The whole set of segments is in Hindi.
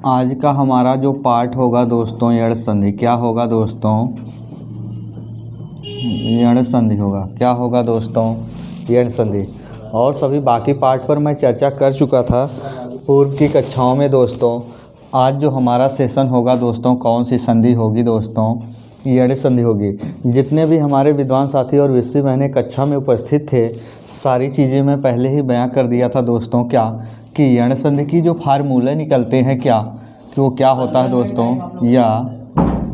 आज का हमारा जो पाठ होगा दोस्तों यण संधि, क्या होगा दोस्तों? यण संधि होगा। क्या होगा दोस्तों? यण संधि। और सभी बाकी पाठ पर मैं चर्चा कर चुका था पूर्व की कक्षाओं में दोस्तों। आज जो हमारा सेशन होगा दोस्तों, कौन सी संधि होगी दोस्तों? यण संधि होगी। जितने भी हमारे विद्वान साथी और विषय बहनें कक्षा में उपस्थित थे, सारी चीज़ें मैं पहले ही बयां कर दिया था दोस्तों। क्या कि यण संधि की जो फार्मूले निकलते हैं क्या, कि वो क्या होता है दोस्तों? या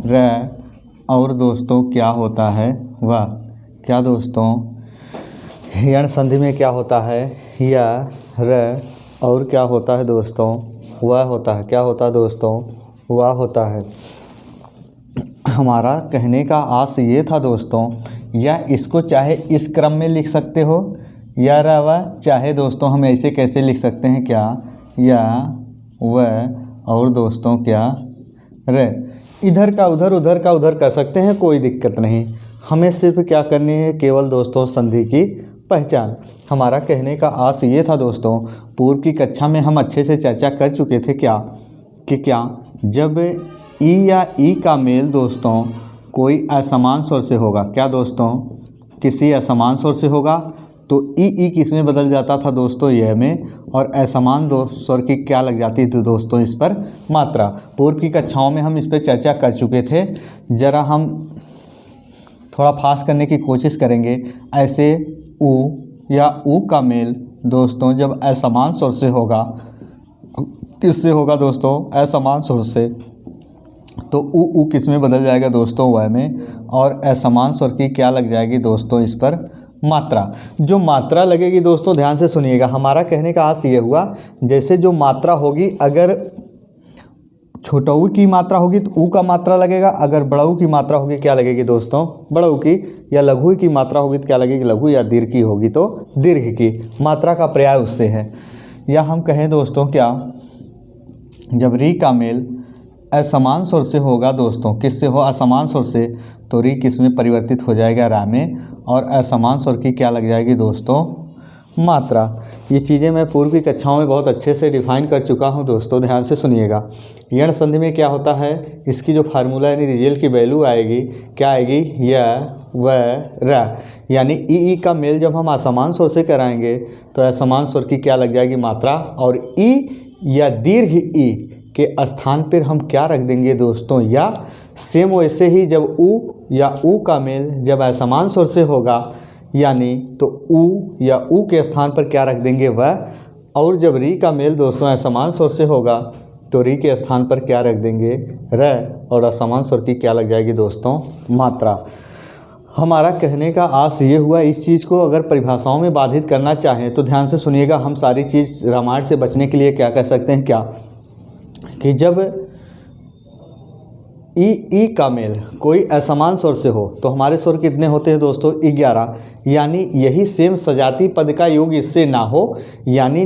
र और दोस्तों क्या होता है वह। क्या दोस्तों? यण संधि में क्या होता है? या र और क्या होता है दोस्तों? वह होता है। क्या होता है दोस्तों? वह होता है। हमारा कहने का आस ये था दोस्तों, या इसको चाहे इस क्रम में लिख सकते हो या र व, चाहे दोस्तों हम ऐसे कैसे लिख सकते हैं क्या, या व और दोस्तों क्या रे। इधर का उधर, उधर का उधर कर सकते हैं, कोई दिक्कत नहीं। हमें सिर्फ क्या करनी है, केवल दोस्तों संधि की पहचान। हमारा कहने का आस ये था दोस्तों, पूर्व की कक्षा में हम अच्छे से चर्चा कर चुके थे क्या, कि क्या जब ई या ई का मेल दोस्तों कोई असमान स्वर से होगा। क्या दोस्तों? किसी असमान स्वर से होगा तो ई किस में बदल जाता था दोस्तों? यह में। और असमान दो स्वर की क्या लग जाती थी दोस्तों? इस पर मात्रा। पूर्व की कक्षाओं में हम इस पर चर्चा कर चुके थे। ज़रा हम थोड़ा फास्ट करने की कोशिश करेंगे। ऐसे ऊ या ऊ का मेल दोस्तों जब असमान स्वर से होगा, किससे होगा दोस्तों? असमान स्वर से, तो ऊ किस में बदल जाएगा दोस्तों? वह में। और असमान स्वर की क्या लग जाएगी दोस्तों? इस पर मात्रा। जो मात्रा लगेगी दोस्तों, ध्यान से सुनिएगा। हमारा कहने का आस ये हुआ, जैसे जो मात्रा होगी, अगर छोटा ऊ की मात्रा होगी तो ऊ का मात्रा लगेगा, अगर बड़ा ऊ की मात्रा होगी क्या लगेगी दोस्तों? बड़ा ऊ की। या लघु की मात्रा होगी तो क्या लगेगी? लघु। या दीर्घ की होगी तो दीर्घ की। मात्रा का पर्याय उससे है। या हम कहें दोस्तों क्या, जब री का मेल असमान स्वर से होगा दोस्तों, किससे हो? असमान स्वर से, तो री किस में परिवर्तित हो जाएगा? रा में। और असमान स्वर की क्या लग जाएगी दोस्तों? मात्रा। ये चीज़ें मैं पूर्व की कक्षाओं में बहुत अच्छे से डिफाइन कर चुका हूँ दोस्तों, ध्यान से सुनिएगा। यण संधि में क्या होता है, इसकी जो फार्मूला यानी रिजल्ट की वैल्यू आएगी, क्या आएगी? य व र। यानी ई का मेल जब हम असमान स्वर से कराएंगे तो असमान स्वर की क्या लग जाएगी? मात्रा। और ई या दीर्घ ई के स्थान पर हम क्या रख देंगे दोस्तों? या। सेम वैसे ही जब ऊ या ऊ का मेल जब असमान स्वर से होगा, यानी तो ऊ या ऊ के स्थान पर क्या रख देंगे? वह। और जब री का मेल दोस्तों असमान स्वर से होगा तो री के स्थान पर क्या रख देंगे? र। और असमान स्वर की क्या लग जाएगी दोस्तों? मात्रा। हमारा कहने का आस ये हुआ, इस चीज़ को अगर परिभाषाओं में बाधित करना चाहें तो ध्यान से सुनिएगा। हम सारी चीज़ रामायण से बचने के लिए क्या कर सकते हैं, क्या कि जब ई का मेल कोई असमान स्वर से हो तो हमारे स्वर कितने होते हैं दोस्तों? 11। यानी यही सेम सजाती पद का योग इससे ना हो, यानी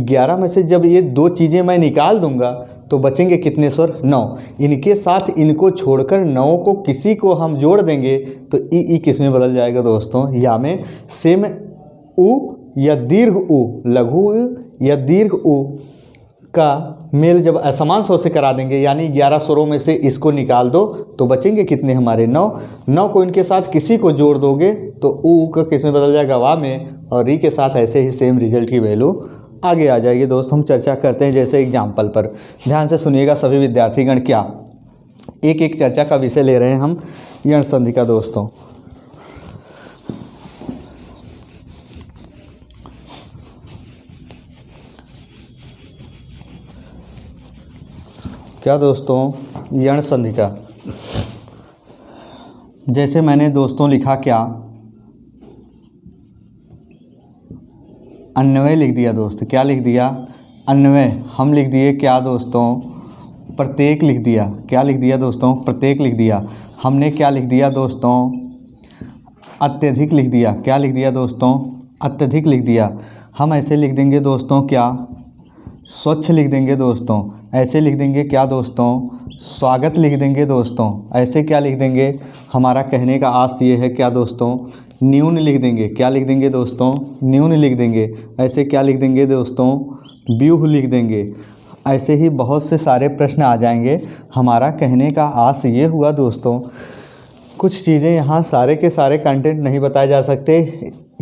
11 में से जब ये दो चीज़ें मैं निकाल दूंगा तो बचेंगे कितने स्वर? 9। इनके साथ इनको छोड़कर 9 को किसी को हम जोड़ देंगे तो ई किस में बदल जाएगा दोस्तों? या में। सेम ऊ या दीर्घ ऊ, लघु या दीर्घ ऊ का मेल जब असमान स्वर से करा देंगे, यानी 11 स्वरों में से इसको निकाल दो तो बचेंगे कितने हमारे? 9। 9 को इनके साथ किसी को जोड़ दोगे तो ऊ का किस में बदल जाएगा? वा में। और री के साथ ऐसे ही सेम रिजल्ट की वैल्यू आगे आ जाएगी दोस्त। हम चर्चा करते हैं जैसे एग्जाम्पल पर। ध्यान से सुनिएगा सभी विद्यार्थीगण। क्या एक एक चर्चा का विषय ले रहे हैं हम यण संधि का दोस्तों। क्या दोस्तों? यण संधि का जैसे मैंने दोस्तों लिखा, क्या अन्वय लिख दिया दोस्त। क्या लिख दिया? अन्वय। हम लिख दिए क्या दोस्तों? प्रत्येक लिख दिया। क्या लिख दिया दोस्तों? प्रत्येक लिख दिया। हमने क्या लिख दिया दोस्तों? अत्यधिक लिख दिया। क्या लिख दिया दोस्तों? अत्यधिक लिख दिया। हम ऐसे लिख देंगे दोस्तों, क्या स्वच्छ लिख देंगे दोस्तों। ऐसे लिख देंगे क्या दोस्तों? स्वागत लिख देंगे दोस्तों। ऐसे क्या लिख देंगे? हमारा कहने का आस ये है क्या दोस्तों? न्यून लिख देंगे। क्या लिख देंगे दोस्तों? न्यून लिख देंगे। ऐसे क्या लिख देंगे दोस्तों? व्यूह लिख देंगे। ऐसे ही बहुत से सारे प्रश्न आ जाएंगे। हमारा कहने का आस ये हुआ दोस्तों, कुछ चीज़ें यहाँ सारे के सारे कंटेंट नहीं बताए जा सकते।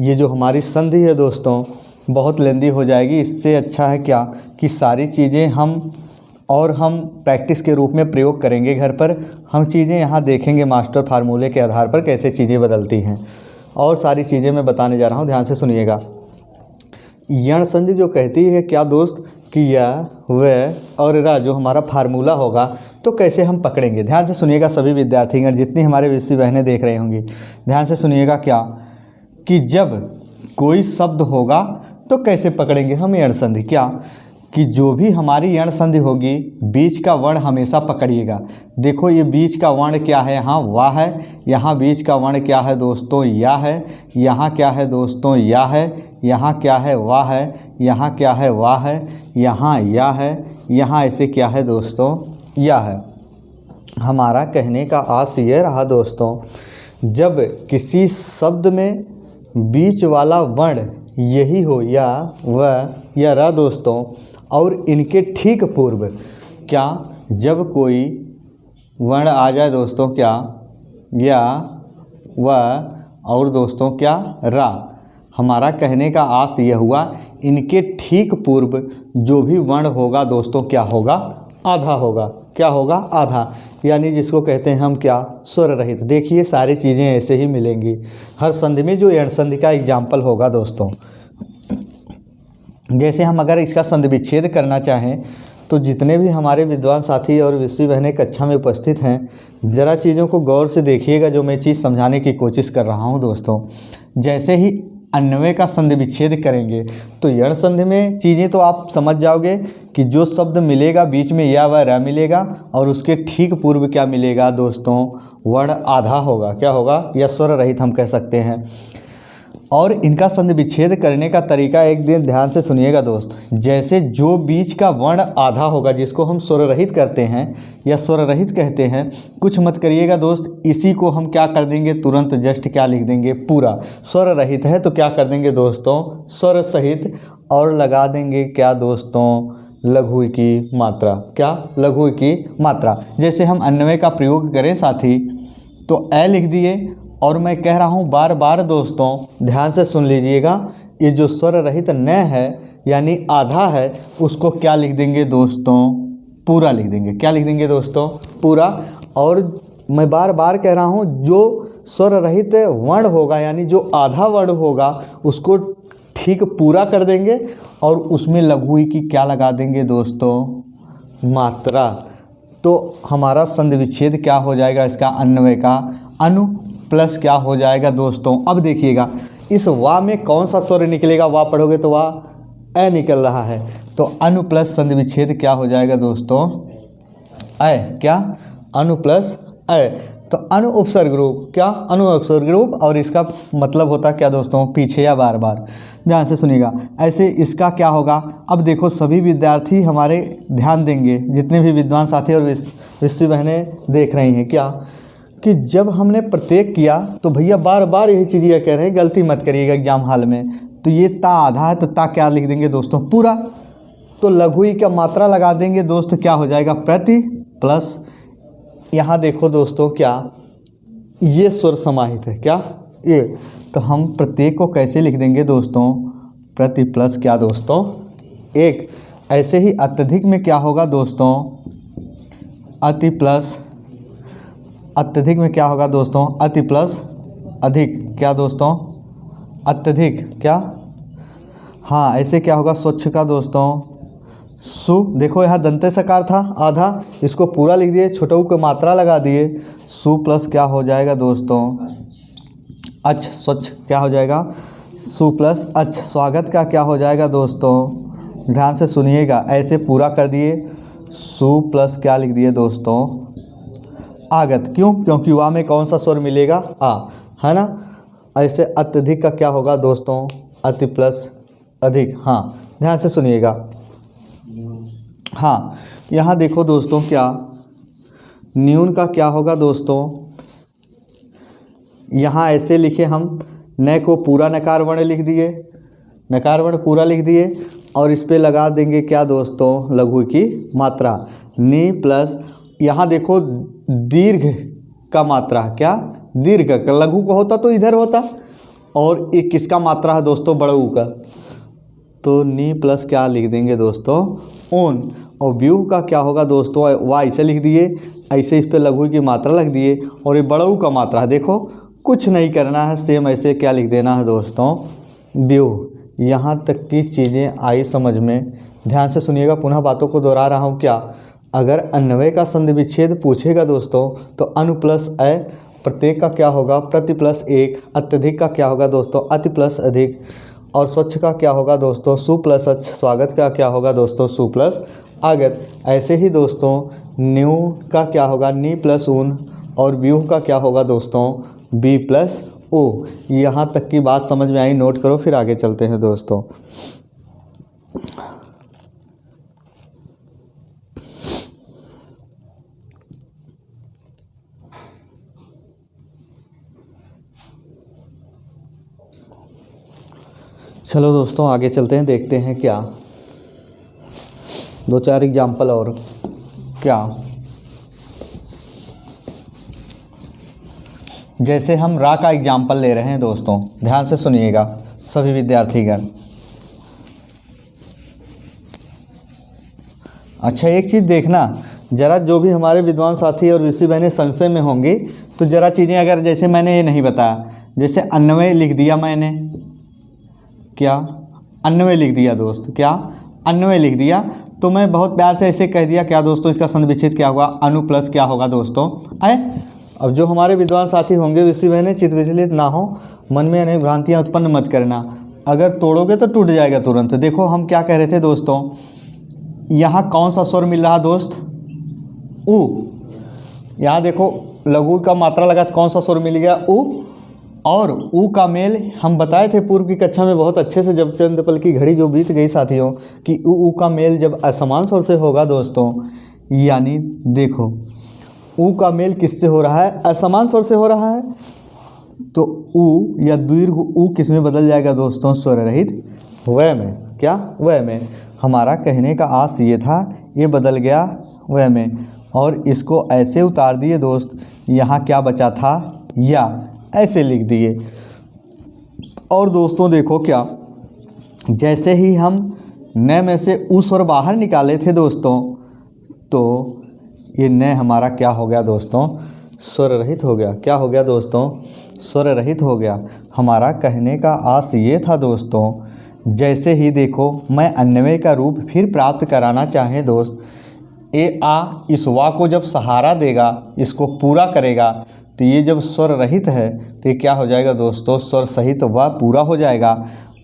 ये जो हमारी संधि है दोस्तों बहुत लेंदी हो जाएगी। इससे अच्छा है क्या कि सारी चीज़ें हम प्रैक्टिस के रूप में प्रयोग करेंगे। घर पर हम चीज़ें यहाँ देखेंगे मास्टर फार्मूले के आधार पर कैसे चीज़ें बदलती हैं, और सारी चीज़ें मैं बताने जा रहा हूँ, ध्यान से सुनिएगा। यण संधि जो कहती है क्या दोस्त कि यह व और रा जो हमारा फार्मूला होगा तो कैसे हम पकड़ेंगे। ध्यान से सुनिएगा सभी विद्यार्थीगण, जितनी हमारे विषय बहनें देख रही होंगी, ध्यान से सुनिएगा क्या कि जब कोई शब्द होगा तो कैसे पकड़ेंगे हम यण संधि। क्या कि जो भी हमारी यण संधि होगी बीच का वर्ण हमेशा पकड़िएगा। देखो ये बीच का वर्ण क्या है, यहाँ वाह है, यहाँ बीच का वर्ण क्या है दोस्तों, या है, यहाँ क्या है दोस्तों, या है, यहाँ क्या है, वाह है, यहाँ क्या है, वाह है, यहाँ या है, यहाँ ऐसे क्या है दोस्तों, या है। हमारा कहने का आस ये रहा दोस्तों, जब किसी शब्द में बीच वाला वर्ण यही हो, या व या र दोस्तों, और इनके ठीक पूर्व क्या जब कोई वर्ण आ जाए दोस्तों क्या, या व और दोस्तों क्या रा, हमारा कहने का आस यह हुआ इनके ठीक पूर्व जो भी वर्ण होगा दोस्तों क्या होगा, आधा होगा। क्या होगा, आधा, यानी जिसको कहते हैं हम क्या, स्वर रहित। देखिए सारी चीज़ें ऐसे ही मिलेंगी हर संधि में। जो यण संधि का एग्जाम्पल होगा दोस्तों, जैसे हम अगर इसका संधि विच्छेद करना चाहें तो जितने भी हमारे विद्वान साथी और विषय बहनें कक्षा में उपस्थित हैं, ज़रा चीज़ों को गौर से देखिएगा जो मैं चीज़ समझाने की कोशिश कर रहा हूं दोस्तों। जैसे ही अन्वय का संधि विच्छेद करेंगे तो यण संधि में चीज़ें तो आप समझ जाओगे कि जो शब्द मिलेगा बीच में या व र मिलेगा, और उसके ठीक पूर्व क्या मिलेगा दोस्तों, वर्ण आधा होगा। क्या होगा, या स्वर रहित हम कह सकते हैं। और इनका संधि विच्छेद करने का तरीका एक दिन ध्यान से सुनिएगा दोस्त। जैसे जो बीच का वर्ण आधा होगा जिसको हम स्वर रहित करते हैं या स्वर रहित कहते हैं, कुछ मत करिएगा दोस्त, इसी को हम क्या कर देंगे, तुरंत जस्ट क्या लिख देंगे, पूरा। स्वर रहित है तो क्या कर देंगे दोस्तों, स्वर सहित, और लगा देंगे क्या दोस्तों, लघु की मात्रा। क्या, लघु की मात्रा। जैसे हम अन्वय का प्रयोग करें साथी तो ए लिख दिए, और मैं कह रहा हूँ बार बार दोस्तों ध्यान से सुन लीजिएगा, ये जो स्वर रहित न है यानी आधा है, उसको क्या लिख देंगे दोस्तों, पूरा लिख देंगे। क्या लिख देंगे दोस्तों, पूरा। और मैं बार बार कह रहा हूँ जो स्वर रहित वर्ण होगा यानी जो आधा वर्ण होगा उसको ठीक पूरा कर देंगे, और उसमें लघु की क्या लगा देंगे दोस्तों, मात्रा। तो हमारा संधि विच्छेद क्या हो जाएगा, इसका अन्वय का अनु प्लस क्या हो जाएगा दोस्तों। अब देखिएगा इस वा में कौन सा स्वर निकलेगा, वा पढ़ोगे तो वा ए निकल रहा है, तो अनु प्लस संधि विच्छेद क्या हो जाएगा दोस्तों, ए। क्या, अनु प्लस ए, तो अनु उपसर्ग रूप। क्या, अनु उपसर्ग रूप, और इसका मतलब होता क्या दोस्तों, पीछे या बार बार। ध्यान से सुनिएगा, ऐसे इसका क्या होगा। अब देखो सभी विद्यार्थी हमारे ध्यान देंगे, जितने भी विद्वान साथी और विषय बहनें देख रही हैं, क्या कि जब हमने प्रत्येक किया तो भैया बार बार यही चीज़ ये कह रहे हैं, गलती मत करिएगा एग्जाम हॉल में। तो ये ता आधा है तो ता क्या लिख देंगे दोस्तों, पूरा। तो लघु का मात्रा लगा देंगे दोस्त, क्या हो जाएगा, प्रति प्लस। यहाँ देखो दोस्तों क्या ये स्वर समाहित है, क्या ये, तो हम प्रत्येक को कैसे लिख देंगे दोस्तों, प्रति प्लस क्या दोस्तों, एक। ऐसे ही अत्यधिक में क्या होगा दोस्तों, अति प्लस, अत्यधिक में क्या होगा दोस्तों, अति प्लस अधिक। क्या दोस्तों, अत्यधिक। क्या, हाँ ऐसे क्या होगा, स्वच्छ का दोस्तों सु। देखो यहाँ दंते सकार था आधा, इसको पूरा लिख दिए, छोटू को मात्रा लगा दिए, सु प्लस क्या हो जाएगा दोस्तों, अच्छ। स्वच्छ क्या हो जाएगा, सु प्लस अच्छ। स्वागत का क्या हो जाएगा दोस्तों, ध्यान से सुनिएगा, ऐसे पूरा कर दिए, सु प्लस क्या लिख दिए दोस्तों, आगत। क्यों, क्योंकि वहाँ में कौन सा स्वर मिलेगा, आ, है ना। ऐसे अत्यधिक का क्या होगा दोस्तों, अति प्लस अधिक। हाँ ध्यान से सुनिएगा, हाँ यहाँ देखो दोस्तों क्या न्यून का क्या होगा दोस्तों, यहाँ ऐसे लिखे हम, न को पूरा नकार वर्ण लिख दिए, नकार वर्ण पूरा लिख दिए और इस पे लगा देंगे क्या दोस्तों, लघु की मात्रा नी प्लस यहाँ देखो दीर्घ का मात्रा, क्या दीर्घ का, लघु का होता तो इधर होता, और एक किसका मात्रा है दोस्तों, बड़ऊ का, तो नी प्लस क्या लिख देंगे दोस्तों, ओन। और व्यूह का क्या होगा दोस्तों, वाह ऐसे लिख दिए, ऐसे इस पे लघु की मात्रा लग दिए, और ये बड़ऊ का मात्रा है, देखो कुछ नहीं करना है, सेम ऐसे क्या लिख देना है दोस्तों, व्यूह। यहाँ तक की चीज़ें आई समझ में, ध्यान से सुनिएगा, पुनः बातों को दोहरा रहा हूँ। क्या अगर अन्वय का संधि विच्छेद पूछेगा दोस्तों तो अनु प्लस अ, प्रत्येक का क्या होगा, प्रति प्लस एक, अत्यधिक का क्या होगा दोस्तों, अति प्लस अधिक, और स्वच्छ का क्या होगा दोस्तों, सु प्लस अच्छ, स्वागत का क्या होगा दोस्तों, सु प्लस आगत। ऐसे ही दोस्तों न्यू का क्या होगा, नी प्लस ऊन, और व्यूह का क्या होगा दोस्तों, बी प्लस ओ। यहाँ तक की बात समझ में आई, नोट करो, फिर आगे चलते हैं दोस्तों। चलो दोस्तों आगे चलते हैं, देखते हैं क्या, दो चार एग्जाम्पल और। क्या जैसे हम रा का एग्जाम्पल ले रहे हैं दोस्तों, ध्यान से सुनिएगा सभी विद्यार्थीगण। अच्छा एक चीज़ देखना ज़रा, जो भी हमारे विद्वान साथी और विषय बहनें संशय में होंगी तो ज़रा चीज़ें, अगर जैसे मैंने ये नहीं बताया, जैसे अन्वय लिख दिया मैंने, क्या अन्वय लिख दिया दोस्त, क्या अन्वय लिख दिया, तो मैं बहुत प्यार से ऐसे कह दिया क्या दोस्तों, इसका संधि विच्छेद क्या होगा, अनु प्लस क्या होगा दोस्तों, है। अब जो हमारे विद्वान साथी होंगे, विषय बहनें, चित्त विचलित ना हो, मन में अनेक भ्रांतियाँ उत्पन्न मत करना, अगर तोड़ोगे तो टूट जाएगा तुरंत। देखो हम क्या कह रहे थे दोस्तों, यहाँ कौन सा स्वर मिल रहा दोस्त, उ। यहाँ देखो लघु का मात्रा लगा तो कौन सा स्वर मिल गया, उ, और उ का मेल हम बताए थे पूर्व की कक्षा में बहुत अच्छे से, जब चंद पल की घड़ी जो बीत गई साथियों, कि उ का मेल जब असमान स्वर से होगा दोस्तों, यानी देखो उ का मेल किससे हो रहा है, असमान स्वर से हो रहा है, तो उ या दीर्घ उ किस में बदल जाएगा दोस्तों, स्वर रहित वय में, क्या वय में। हमारा कहने का आस ये था, ये बदल गया वय में, और इसको ऐसे उतार दिए दोस्त, यहाँ क्या बचा था, या ऐसे लिख दिए। और दोस्तों देखो क्या, जैसे ही हम न में से उ स्वर बाहर निकाले थे दोस्तों, तो ये न हमारा क्या हो गया दोस्तों, स्वर रहित हो गया। क्या हो गया दोस्तों, स्वर रहित हो गया। हमारा कहने का आस ये था दोस्तों, जैसे ही देखो मैं अन्वय का रूप फिर प्राप्त कराना चाहें दोस्त, ए आ इस वा को जब सहारा देगा, इसको पूरा करेगा, तो ये जब स्वर रहित है तो ये क्या हो जाएगा दोस्तों, स्वर सहित व पूरा हो जाएगा।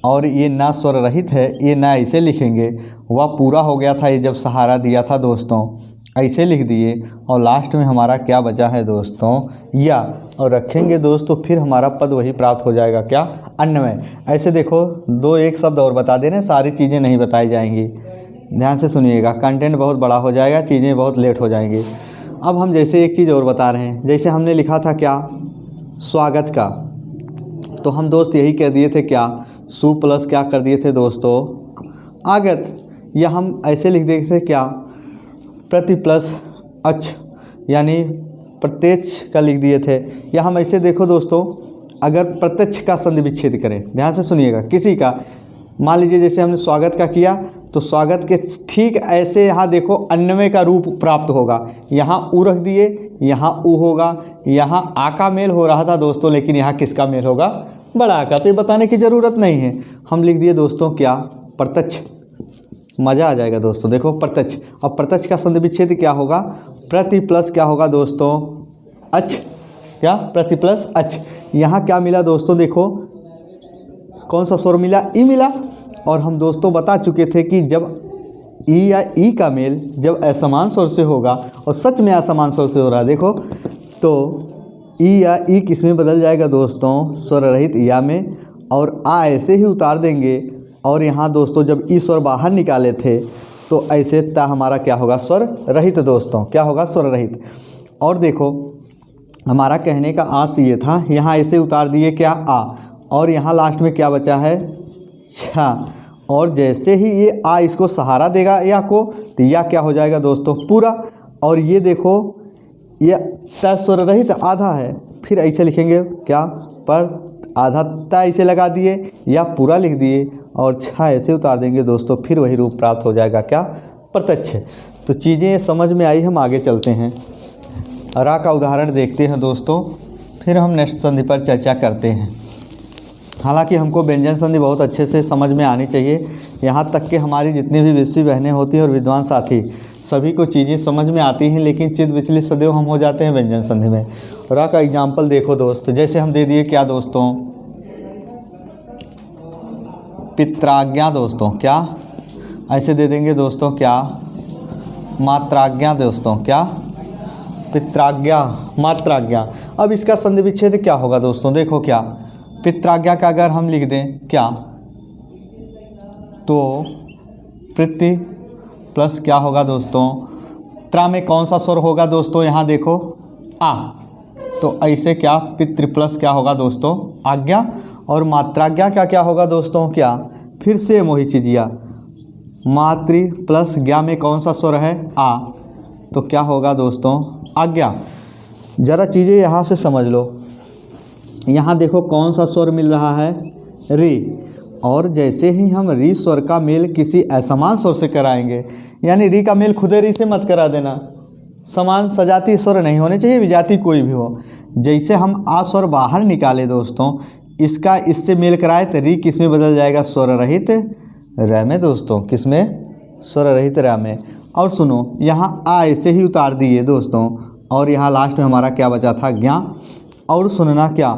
और ये ना स्वर रहित है, ये ना ऐसे लिखेंगे, वह पूरा हो गया था, ये जब सहारा दिया था दोस्तों, ऐसे लिख दिए, और लास्ट में हमारा क्या बचा है दोस्तों, या, और रखेंगे दोस्तों, फिर हमारा पद वही प्राप्त हो जाएगा, क्या, अन्वय। ऐसे देखो दो एक शब्द और बता दे रहे हैं, सारी चीज़ें नहीं बताई जाएंगी, ध्यान से सुनिएगा, कंटेंट बहुत बड़ा हो जाएगा, चीज़ें बहुत लेट हो जाएंगी। अब हम जैसे एक चीज़ और बता रहे हैं, जैसे हमने लिखा था क्या, स्वागत का, तो हम दोस्त यही कह दिए थे क्या, सु प्लस क्या कर दिए थे दोस्तों, आगत, या हम ऐसे लिख दिए थे क्या, प्रति प्लस अच्छ, यानी प्रत्यक्ष का लिख दिए थे। या हम ऐसे देखो दोस्तों, अगर प्रत्यक्ष का संधि विच्छेद करें, ध्यान से सुनिएगा, किसी का, मान लीजिए जैसे हमने स्वागत का किया, तो स्वागत के ठीक ऐसे यहाँ देखो अन्वय का रूप प्राप्त होगा, यहाँ उ रख दिए, यहाँ उ होगा, यहाँ आ का मेल हो रहा था दोस्तों, लेकिन यहाँ किसका मेल होगा, बड़ा आ का, तो ये बताने की ज़रूरत नहीं है, हम लिख दिए दोस्तों क्या, प्रत्यक्ष। मज़ा आ जाएगा दोस्तों, देखो प्रत्यक्ष। अब प्रत्यक्ष का संधि विच्छेद क्या होगा, प्रति प्लस क्या होगा दोस्तों, अच्छ, क्या, प्रति प्लस अच्छ। यहाँ क्या मिला दोस्तों, देखो कौन सा स्वर मिला, ई मिला, और हम दोस्तों बता चुके थे कि जब ई या ई का मेल जब असमान स्वर से होगा, और सच में असमान स्वर से हो रहा है देखो, तो ई या ई किस में बदल जाएगा दोस्तों, स्वर रहित या में, और आ ऐसे ही उतार देंगे, और यहाँ दोस्तों जब ई स्वर बाहर निकाले थे तो ऐसे ता हमारा क्या होगा, स्वर रहित दोस्तों, क्या होगा, स्वर रहित। और देखो हमारा कहने का आस ये था, यहाँ ऐसे उतार दिए क्या, आ, और यहाँ लास्ट में क्या बचा है, छा। और जैसे ही ये आ इसको सहारा देगा या को, तो या क्या हो जाएगा दोस्तों पूरा। और ये देखो ये त स्वर रहित आधा है, फिर ऐसे लिखेंगे क्या, पर आधा ता ऐसे लगा दिए या पूरा लिख दिए और छा ऐसे उतार देंगे दोस्तों, फिर वही रूप प्राप्त हो जाएगा क्या, प्रत्यक्ष। तो चीज़ें समझ में आई, हम आगे चलते हैं। रा का उदाहरण देखते हैं दोस्तों, फिर हम नेक्स्ट संधि पर चर्चा करते हैं। हालांकि हमको व्यंजन संधि बहुत अच्छे से समझ में आनी चाहिए, यहाँ तक कि हमारी जितनी भी विषय बहनें होती हैं और विद्वान साथी सभी को चीज़ें समझ में आती हैं, लेकिन चित्त विचलित सदैव हम हो जाते हैं व्यंजन संधि में। रा का एग्जाम्पल देखो दोस्त, जैसे हम दे दिए क्या दोस्तों, पित्राज्ञा दोस्तों, क्या ऐसे दे देंगे दोस्तों, क्या मात्राज्ञा दोस्तों, क्या पित्राज्ञा मात्राज्ञा। अब इसका संधि विच्छेद क्या होगा दोस्तों, देखो क्या, पित्राज्ञा का अगर हम लिख दें क्या, तो प्रति प्लस क्या होगा दोस्तों, त्रा में कौन सा स्वर होगा दोस्तों, यहाँ देखो आ, तो ऐसे क्या पितृ प्लस क्या होगा दोस्तों आज्ञा। और मात्राज्ञा का क्या होगा दोस्तों, क्या फिर से मोही चीजिया, मातृ प्लस ज्ञा में कौन सा स्वर है आ, तो क्या होगा दोस्तों आज्ञा। ज़रा चीज़ें यहाँ से समझ लो, यहाँ देखो कौन सा स्वर मिल रहा है री, और जैसे ही हम री स्वर का मेल किसी असमान स्वर से कराएंगे, यानी री का मेल खुदे री से मत करा देना, समान सजाती स्वर नहीं होने चाहिए, विजाति कोई भी हो। जैसे हम आ स्वर बाहर निकाले दोस्तों, इसका इससे मेल कराए तो री किस में बदल जाएगा, स्वर रहित र में दोस्तों, किस में, स्वर रहित र में। और सुनो यहाँ आ ऐसे ही उतार दिए दोस्तों, और यहाँ लास्ट में हमारा क्या बचा था ज्ञा। और सुनना क्या,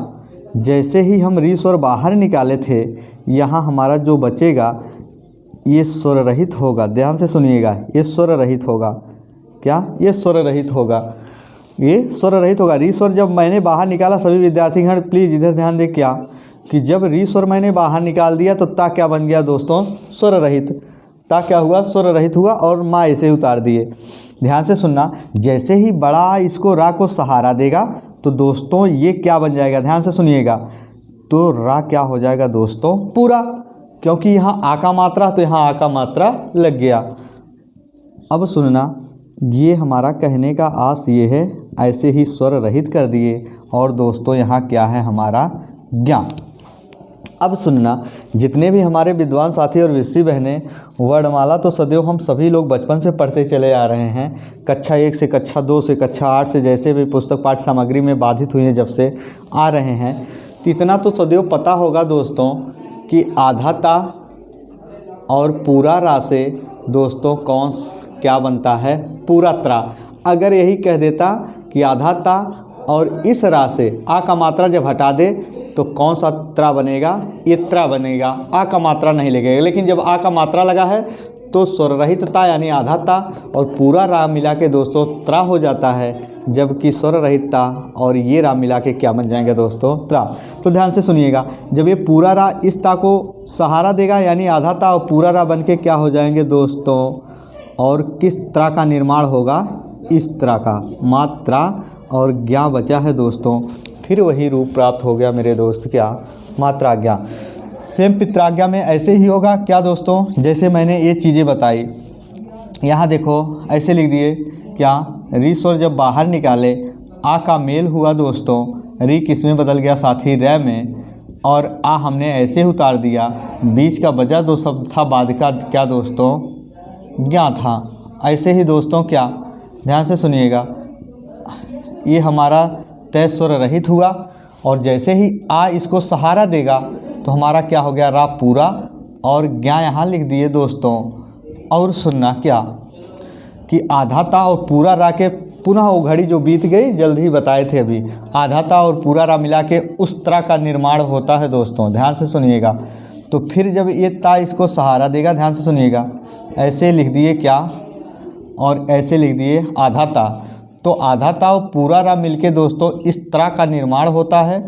जैसे ही हम री स्वर बाहर निकाले थे, यहाँ हमारा जो बचेगा ये स्वर रहित होगा, ध्यान से सुनिएगा, ये स्वर रहित होगा, क्या ये स्वर रहित होगा, ये स्वर रहित होगा। री स्वर जब मैंने बाहर निकाला, सभी विद्यार्थीगण प्लीज़ इधर ध्यान दे, क्या कि जब री स्वर मैंने बाहर निकाल दिया तो ता क्या बन गया दोस्तों, स्वर रहित, ता क्या हुआ, स्वर रहित हुआ, और माँ ऐसे उतार दिए। ध्यान से सुनना, जैसे ही बड़ा इसको रा को सहारा देगा तो दोस्तों ये क्या बन जाएगा, ध्यान से सुनिएगा, तो रा क्या हो जाएगा दोस्तों पूरा, क्योंकि यहाँ आ का मात्रा, तो यहाँ आ का मात्रा लग गया। अब सुनना, ये हमारा कहने का आस ये है, ऐसे ही स्वर रहित कर दिए, और दोस्तों यहाँ क्या है हमारा ज्ञा। अब सुनना, जितने भी हमारे विद्वान साथी और विषय बहनें, वर्णमाला तो सदैव हम सभी लोग बचपन से पढ़ते चले आ रहे हैं, कक्षा 1 से कक्षा 2 से कक्षा 8 से, जैसे भी पुस्तक पाठ्य सामग्री में बाधित हुए हैं जब से आ रहे हैं, तो इतना तो सदैव पता होगा दोस्तों कि आधा ता और पूरा रा से दोस्तों कौन क्या बनता है, पूरा त्रा। अगर यही कह देता कि आधा ता और इस रा से आ का मात्रा जब हटा दे तो कौन सा त्रा बनेगा, ये त्रा बनेगा, आ का मात्रा नहीं लगेगा। लेकिन जब आ का मात्रा लगा है तो स्वर रहित ता यानी आधा ता और पूरा रा मिला के दोस्तों त्रा हो जाता है, जबकि स्वर रहित ता और ये रा मिला के क्या बन जाएंगे दोस्तों, त्रा। तो ध्यान से सुनिएगा, जब ये पूरा रा इस ता को सहारा देगा यानी आधा ता और पूरा रा बन के क्या हो जाएंगे दोस्तों, और किस त्रा का निर्माण होगा, इस त्रा का, मात्रा और ज्ञा बचा है दोस्तों, फिर वही रूप प्राप्त हो गया मेरे दोस्त, क्या मात्राज्ञा। सेम पित्राज्ञा में ऐसे ही होगा क्या दोस्तों, जैसे मैंने ये चीज़ें बताई, यहाँ देखो ऐसे लिख दिए क्या, री स्वर जब बाहर निकाले आ का मेल हुआ दोस्तों, री किस में बदल गया साथी, रे में, और आ हमने ऐसे उतार दिया, बीच का बचा दो शब्द था, बाद का क्या दोस्तों ज्ञा था। ऐसे ही दोस्तों क्या, ध्यान से सुनिएगा, ये हमारा तय स्वर रहित हुआ, और जैसे ही आ इसको सहारा देगा तो हमारा क्या हो गया, रा पूरा, और ज्ञा यहाँ लिख दिए दोस्तों। और सुनना क्या कि आधा ता और पूरा रा के पुनः वो घड़ी जो बीत गई, जल्द ही बताए थे अभी, आधा ता और पूरा रा मिला के उस तरह का निर्माण होता है दोस्तों, ध्यान से सुनिएगा। तो फिर जब ये ता इसको सहारा देगा, ध्यान से सुनिएगा, ऐसे लिख दिए क्या, और ऐसे लिख दिए आधा ता, तो आधा ता और पूरा रा मिलके दोस्तों इस तरह का निर्माण होता है,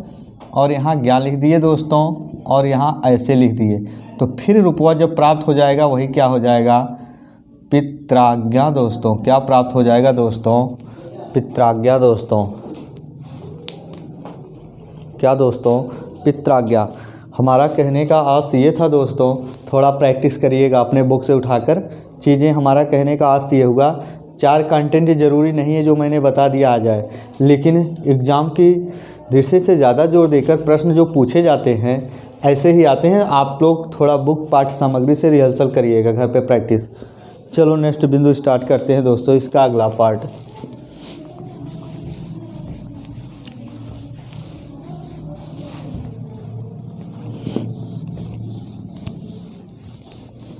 और यहाँ ज्ञा लिख दिए दोस्तों, और यहाँ ऐसे लिख दिए, तो फिर रूपवा जब प्राप्त हो जाएगा वही क्या हो जाएगा, पित्राज्ञा दोस्तों। क्या प्राप्त हो जाएगा दोस्तों, पित्राज्ञा दोस्तों, क्या दोस्तों पित्राज्ञा। हमारा कहने का आस ये था दोस्तों, थोड़ा प्रैक्टिस करिएगा अपने बुक से उठाकर चीज़ें। हमारा कहने का आस ये होगा, 4 कंटेंट ज़रूरी नहीं है जो मैंने बता दिया आ जाए, लेकिन एग्ज़ाम की दृष्टि से ज़्यादा जोर देकर प्रश्न जो पूछे जाते हैं ऐसे ही आते हैं। आप लोग थोड़ा बुक पाठ्य सामग्री से रिहर्सल करिएगा घर पे प्रैक्टिस। चलो नेक्स्ट बिंदु स्टार्ट करते हैं दोस्तों, इसका अगला पार्ट।